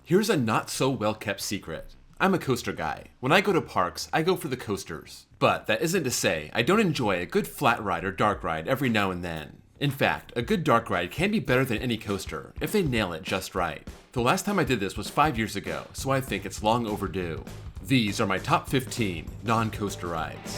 Here's a not so well kept secret. I'm a coaster guy. When I go to parks, I go for the coasters. But that isn't to say I don't enjoy a good flat ride or dark ride every now and then. In fact, a good dark ride can be better than any coaster if they nail it just right. The last time I did this was 5 years ago, so I think it's long overdue. These are my top 15 non-coaster rides.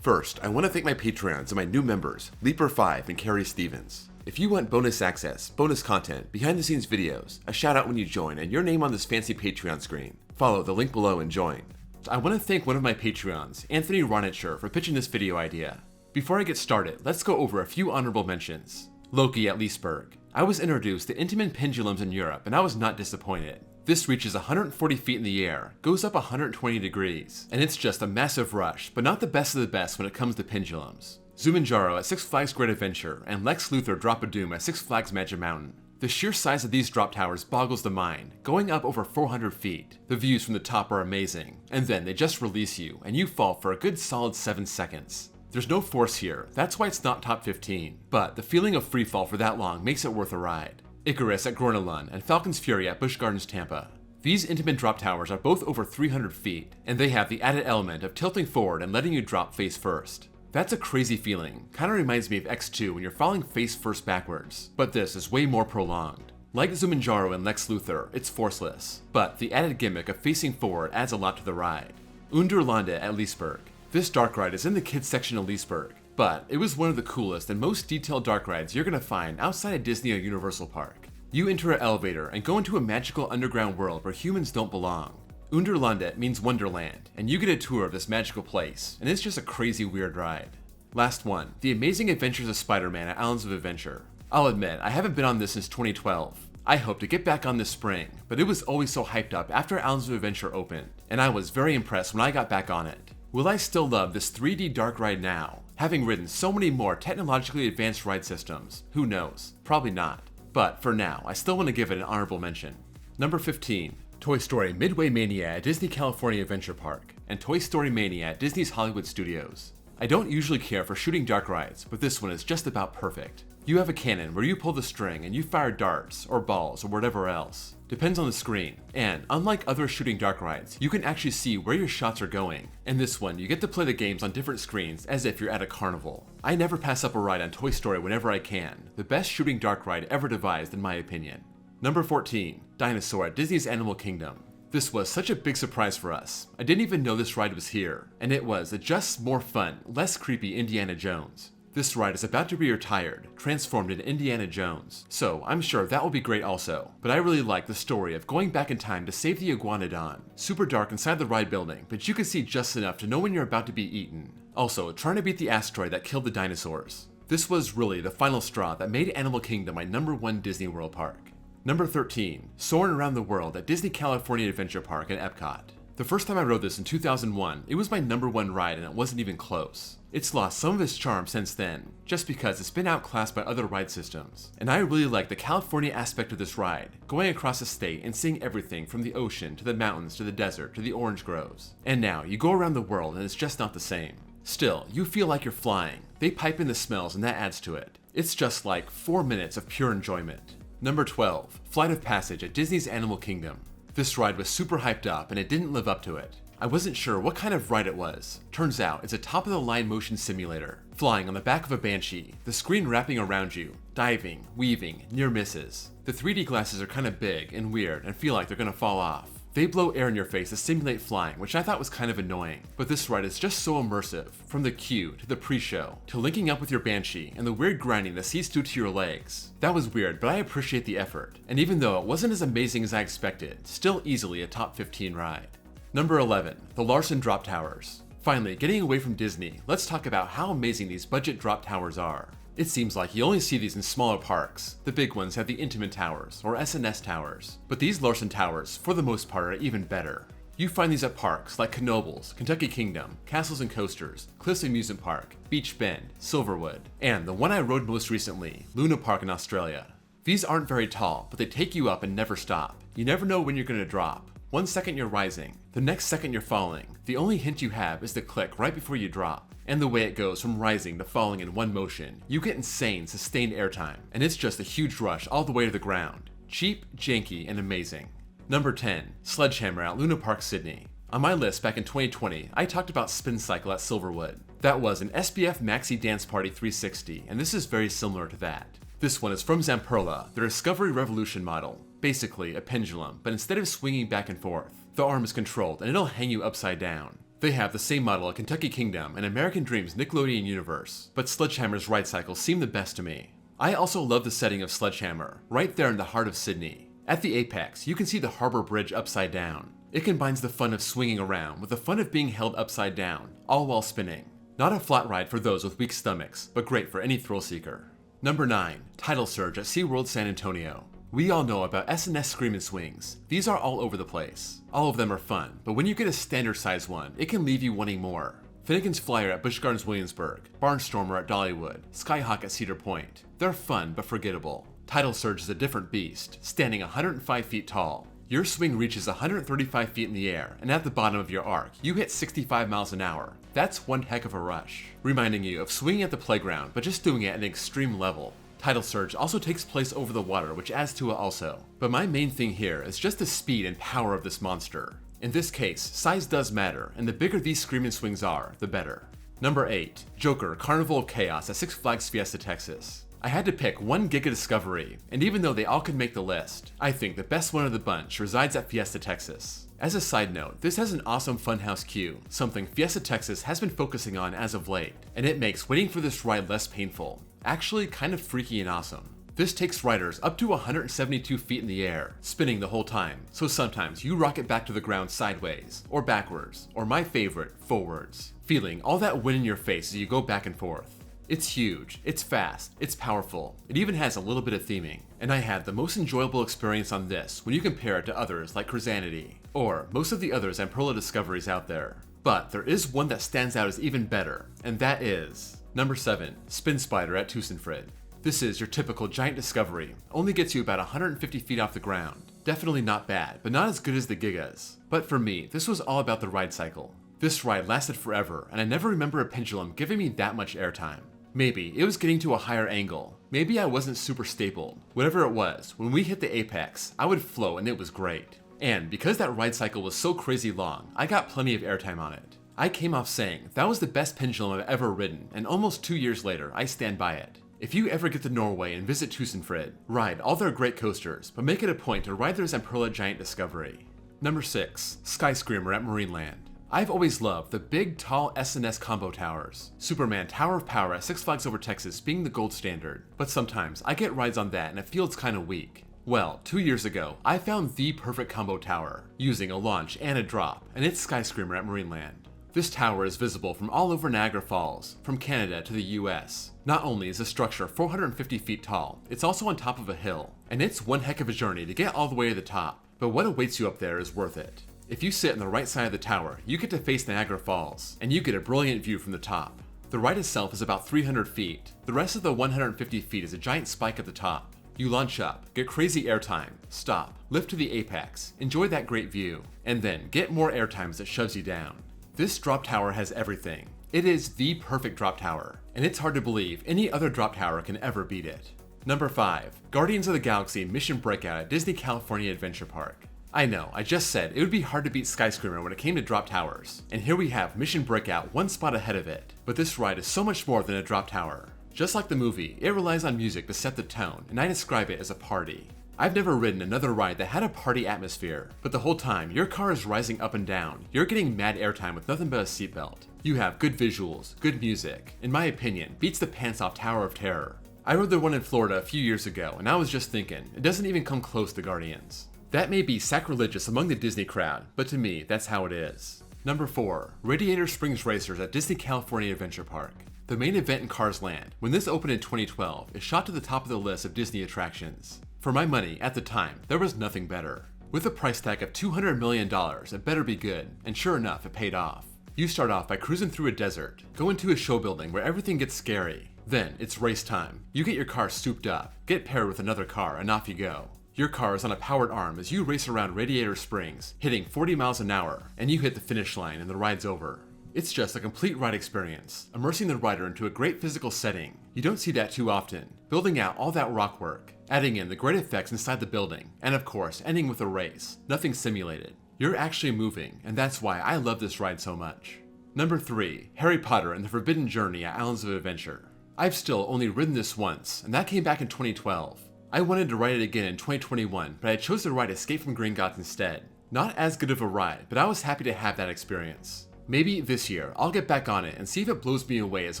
First, I want to thank my Patreons and my new members, Leaper5 and Carrie Stevens. If you want bonus access, bonus content, behind the scenes videos, a shout out when you join, and your name on this fancy Patreon screen, follow the link below and join. I want to thank one of my Patreons, Anthony Ronitcher, for pitching this video idea. Before I get started, let's go over a few honorable mentions. Loki at Leesburg. I was introduced to Intamin pendulums in Europe and I was not disappointed. This reaches 140 feet in the air, goes up 120 degrees, and it's just a massive rush, but not the best of the best when it comes to pendulums. Zumanjaro at Six Flags Great Adventure, and Lex Luthor Drop of Doom at Six Flags Magic Mountain. The sheer size of these drop towers boggles the mind, going up over 400 feet. The views from the top are amazing, and then they just release you, and you fall for a good solid 7 seconds. There's no force here, that's why it's not top 15, but the feeling of freefall for that long makes it worth a ride. Icarus at Gornalun and Falcon's Fury at Busch Gardens Tampa. These intimate drop towers are both over 300 feet, and they have the added element of tilting forward and letting you drop face first. That's a crazy feeling, kinda reminds me of X2 when you're falling face first backwards, but this is way more prolonged. Like Zumanjaro and Lex Luthor, it's forceless, but the added gimmick of facing forward adds a lot to the ride. Underlande at Leesburg. This dark ride is in the kids section of Leesburg, but it was one of the coolest and most detailed dark rides you're gonna find outside of Disney or Universal Park. You enter an elevator and go into a magical underground world where humans don't belong. Underlandet means Wonderland, and you get a tour of this magical place, and it's just a crazy weird ride. Last one, The Amazing Adventures of Spider-Man at Islands of Adventure. I'll admit, I haven't been on this since 2012. I hope to get back on this spring, but it was always so hyped up after Islands of Adventure opened, and I was very impressed when I got back on it. Will I still love this 3D dark ride now, having ridden so many more technologically advanced ride systems? Who knows? Probably not. But for now, I still want to give it an honorable mention. Number 15. Toy Story Midway Mania at Disney California Adventure Park, and Toy Story Mania at Disney's Hollywood Studios. I don't usually care for shooting dark rides, but this one is just about perfect. You have a cannon where you pull the string and you fire darts, or balls, or whatever else. Depends on the screen, and unlike other shooting dark rides, you can actually see where your shots are going. In this one, you get to play the games on different screens as if you're at a carnival. I never pass up a ride on Toy Story whenever I can. The best shooting dark ride ever devised in my opinion. Number 14. Dinosaur at Disney's Animal Kingdom. This was such a big surprise for us. I didn't even know this ride was here, and it was a just more fun, less creepy Indiana Jones. This ride is about to be retired, transformed into Indiana Jones, so I'm sure that will be great also. But I really like the story of going back in time to save the Iguanodon. Super dark inside the ride building, but you can see just enough to know when you're about to be eaten. Also, trying to beat the asteroid that killed the dinosaurs. This was really the final straw that made Animal Kingdom my number 1 Disney World park. Number 13. Soarin' Around the World at Disney California Adventure Park in Epcot. The first time I rode this in 2001, it was my number 1 ride and it wasn't even close. It's lost some of its charm since then, just because it's been outclassed by other ride systems. And I really like the California aspect of this ride, going across the state and seeing everything from the ocean to the mountains to the desert to the orange groves. And now, you go around the world and it's just not the same. Still, you feel like you're flying. They pipe in the smells and that adds to it. It's just like 4 minutes of pure enjoyment. Number 12. Flight of Passage at Disney's Animal Kingdom. This ride was super hyped up and it didn't live up to it. I wasn't sure what kind of ride it was. Turns out it's a top-of-the-line motion simulator. Flying on the back of a Banshee, the screen wrapping around you, diving, weaving, near misses. The 3D glasses are kind of big and weird and feel like they're gonna fall off. They blow air in your face to simulate flying, which I thought was kind of annoying. But this ride is just so immersive, from the queue to the pre-show, to linking up with your Banshee and the weird grinding the seats do to your legs. That was weird, but I appreciate the effort. And even though it wasn't as amazing as I expected, still easily a top 15 ride. Number 11. The Larson Drop Towers. Finally, getting away from Disney, let's talk about how amazing these budget drop towers are. It seems like you only see these in smaller parks. The big ones have the Intamin Towers, or SNS Towers. But these Larson Towers, for the most part, are even better. You find these at parks like Knoebels, Kentucky Kingdom, Castles and Coasters, Cliffs Amusement Park, Beach Bend, Silverwood, and the one I rode most recently, Luna Park in Australia. These aren't very tall, but they take you up and never stop. You never know when you're going to drop. One second you're rising, the next second you're falling. The only hint you have is the click right before you drop. And the way it goes from rising to falling in one motion, you get insane sustained airtime, and it's just a huge rush all the way to the ground. Cheap, janky, and amazing. Number 10. Sledgehammer at Luna Park, Sydney. On my list back in 2020, I talked about Spin Cycle at Silverwood. That was an SBF Maxi Dance Party 360, and this is very similar to that. This one is from Zamperla, their Discovery Revolution model. Basically, a pendulum, but instead of swinging back and forth, the arm is controlled and it'll hang you upside down. They have the same model at Kentucky Kingdom and American Dream's Nickelodeon universe, but Sledgehammer's ride cycles seem the best to me. I also love the setting of Sledgehammer, right there in the heart of Sydney. At the apex, you can see the harbor bridge upside down. It combines the fun of swinging around with the fun of being held upside down, all while spinning. Not a flat ride for those with weak stomachs, but great for any thrill seeker. Number 9. Tidal Surge at SeaWorld San Antonio. We all know about S&S Screamin' Swings. These are all over the place. All of them are fun, but when you get a standard size one, it can leave you wanting more. Finnegan's Flyer at Busch Gardens Williamsburg, Barnstormer at Dollywood, Skyhawk at Cedar Point. They're fun but forgettable. Tidal Surge is a different beast, standing 105 feet tall. Your swing reaches 135 feet in the air, and at the bottom of your arc, you hit 65 miles an hour. That's one heck of a rush, reminding you of swinging at the playground, but just doing it at an extreme level. Tidal Surge also takes place over the water, which adds to it also. But my main thing here is just the speed and power of this monster. In this case, size does matter, and the bigger these Screamin' Swings are, the better. Number 8. Joker Carnival of Chaos at Six Flags Fiesta Texas. I had to pick one Giga Discovery, and even though they all could make the list, I think the best one of the bunch resides at Fiesta Texas. As a side note, this has an awesome funhouse queue, something Fiesta Texas has been focusing on as of late, and it makes waiting for this ride less painful. Actually kind of freaky and awesome. This takes riders up to 172 feet in the air, spinning the whole time, so sometimes you rocket back to the ground sideways, or backwards, or my favorite, forwards, feeling all that wind in your face as you go back and forth. It's huge, it's fast, it's powerful, it even has a little bit of theming, and I had the most enjoyable experience on this when you compare it to others like Krasanity, or most of the other Zamperla Discoveries out there. But there is one that stands out as even better, and that is Number 7. Spin Spider at Tusenfryd. This is your typical giant discovery, only gets you about 150 feet off the ground. Definitely not bad, but not as good as the Gigas. But for me, this was all about the ride cycle. This ride lasted forever, and I never remember a pendulum giving me that much airtime. Maybe it was getting to a higher angle. Maybe I wasn't super stapled. Whatever it was, when we hit the apex, I would flow and it was great. And because that ride cycle was so crazy long, I got plenty of airtime on it. I came off saying that was the best pendulum I've ever ridden, and almost 2 years later, I stand by it. If you ever get to Norway and visit Tusenfryd, ride all their great coasters, but make it a point to ride their Zamperla Giant Discovery. Number 6. Sky Screamer at Marineland. I've always loved the big, tall S&S combo towers. Superman Tower of Power at Six Flags Over Texas being the gold standard, but sometimes I get rides on that and it feels kinda weak. Well, 2 years ago, I found the perfect combo tower, using a launch and a drop, and it's Sky Screamer at Marineland. This tower is visible from all over Niagara Falls, from Canada to the US. Not only is the structure 450 feet tall, it's also on top of a hill, and it's one heck of a journey to get all the way to the top, but what awaits you up there is worth it. If you sit on the right side of the tower, you get to face Niagara Falls, and you get a brilliant view from the top. The ride itself is about 300 feet. The rest of the 150 feet is a giant spike at the top. You launch up, get crazy airtime, stop, lift to the apex, enjoy that great view, and then get more airtime as it shoves you down. This drop tower has everything. It is the perfect drop tower, and it's hard to believe any other drop tower can ever beat it. Number 5. Guardians of the Galaxy Mission Breakout at Disney California Adventure Park. I know, I just said it would be hard to beat Sky Screamer when it came to drop towers, and here we have Mission Breakout one spot ahead of it, but this ride is so much more than a drop tower. Just like the movie, it relies on music to set the tone, and I describe it as a party. I've never ridden another ride that had a party atmosphere, but the whole time your car is rising up and down, you're getting mad airtime with nothing but a seatbelt. You have good visuals, good music, in my opinion, beats the pants off Tower of Terror. I rode the one in Florida a few years ago, and I was just thinking, it doesn't even come close to Guardians. That may be sacrilegious among the Disney crowd, but to me, that's how it is. Number 4. Radiator Springs Racers at Disney California Adventure Park. The main event in Cars Land, when this opened in 2012, is shot to the top of the list of Disney attractions. For my money, at the time, there was nothing better. With a price tag of $200 million, it better be good, and sure enough, it paid off. You start off by cruising through a desert, go into a show building where everything gets scary. Then, it's race time. You get your car souped up, get paired with another car, and off you go. Your car is on a powered arm as you race around Radiator Springs, hitting 40 miles an hour, and you hit the finish line and the ride's over. It's just a complete ride experience, immersing the rider into a great physical setting. You don't see that too often, building out all that rock work, adding in the great effects inside the building, and of course, ending with a race, nothing simulated. You're actually moving, and that's why I love this ride so much. Number 3, Harry Potter and the Forbidden Journey at Islands of Adventure. I've still only ridden this once, and that came back in 2012. I wanted to ride it again in 2021, but I chose to ride Escape from Gringotts instead. Not as good of a ride, but I was happy to have that experience. Maybe this year, I'll get back on it and see if it blows me away as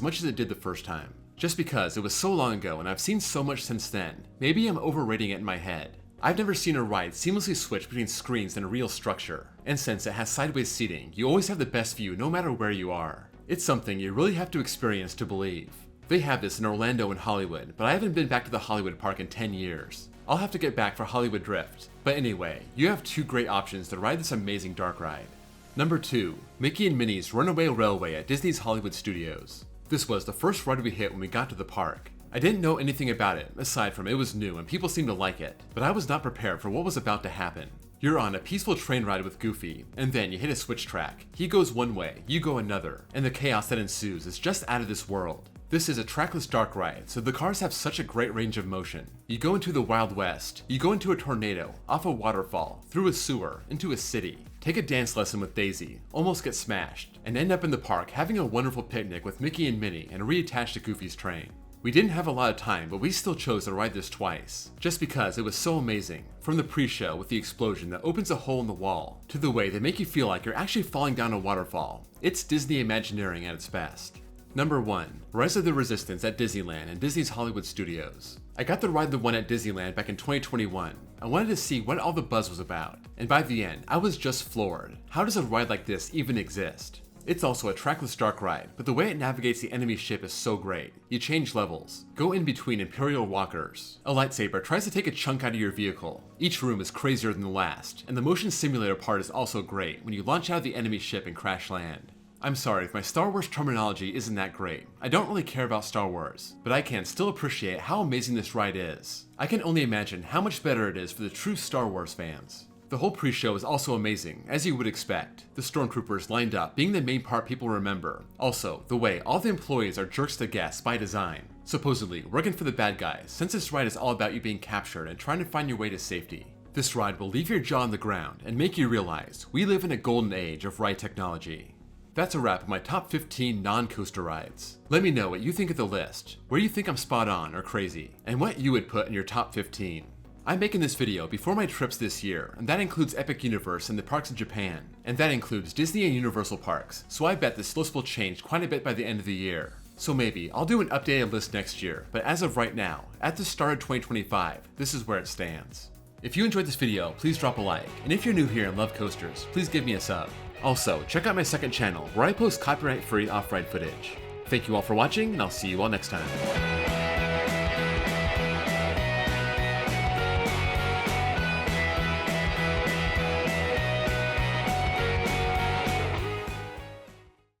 much as it did the first time. Just because it was so long ago and I've seen so much since then, maybe I'm overrating it in my head. I've never seen a ride seamlessly switch between screens and a real structure, and since it has sideways seating, you always have the best view no matter where you are. It's something you really have to experience to believe. They have this in Orlando and Hollywood, but I haven't been back to the Hollywood park in 10 years. I'll have to get back for Hollywood Drift. But anyway, you have 2 great options to ride this amazing dark ride. Number 2, Mickey and Minnie's Runaway Railway at Disney's Hollywood Studios. This was the first ride we hit when we got to the park. I didn't know anything about it, aside from it was new and people seemed to like it, but I was not prepared for what was about to happen. You're on a peaceful train ride with Goofy, and then you hit a switch track. He goes one way, you go another, and the chaos that ensues is just out of this world. This is a trackless dark ride, so the cars have such a great range of motion. You go into the Wild West, you go into a tornado, off a waterfall, through a sewer, into a city, take a dance lesson with Daisy, almost get smashed, and end up in the park having a wonderful picnic with Mickey and Minnie and reattach to Goofy's train. We didn't have a lot of time, but we still chose to ride this twice, just because it was so amazing. From the pre-show with the explosion that opens a hole in the wall, to the way they make you feel like you're actually falling down a waterfall. It's Disney Imagineering at its best. Number 1, Rise of the Resistance at Disneyland and Disney's Hollywood Studios. I got to ride the one at Disneyland back in 2021. I wanted to see what all the buzz was about, and by the end, I was just floored. How does a ride like this even exist? It's also a trackless dark ride, but the way it navigates the enemy ship is so great. You change levels, go in between Imperial walkers. A lightsaber tries to take a chunk out of your vehicle. Each room is crazier than the last, and the motion simulator part is also great when you launch out of the enemy ship and crash land. I'm sorry if my Star Wars terminology isn't that great. I don't really care about Star Wars, but I can still appreciate how amazing this ride is. I can only imagine how much better it is for the true Star Wars fans. The whole pre-show is also amazing, as you would expect. The stormtroopers lined up being the main part people remember. Also, the way all the employees are jerks to guests by design. Supposedly, working for the bad guys, since this ride is all about you being captured and trying to find your way to safety. This ride will leave your jaw on the ground and make you realize we live in a golden age of ride technology. That's a wrap of my top 15 non-coaster rides. Let me know what you think of the list, where you think I'm spot on or crazy, and what you would put in your top 15. I'm making this video before my trips this year, and that includes Epic Universe and the parks in Japan, and that includes Disney and Universal parks, so I bet this list will change quite a bit by the end of the year. So maybe I'll do an updated list next year, but as of right now, at the start of 2025, this is where it stands. If you enjoyed this video, please drop a like, and if you're new here and love coasters, please give me a sub. Also, check out my second channel, where I post copyright-free off-ride footage. Thank you all for watching, and I'll see you all next time.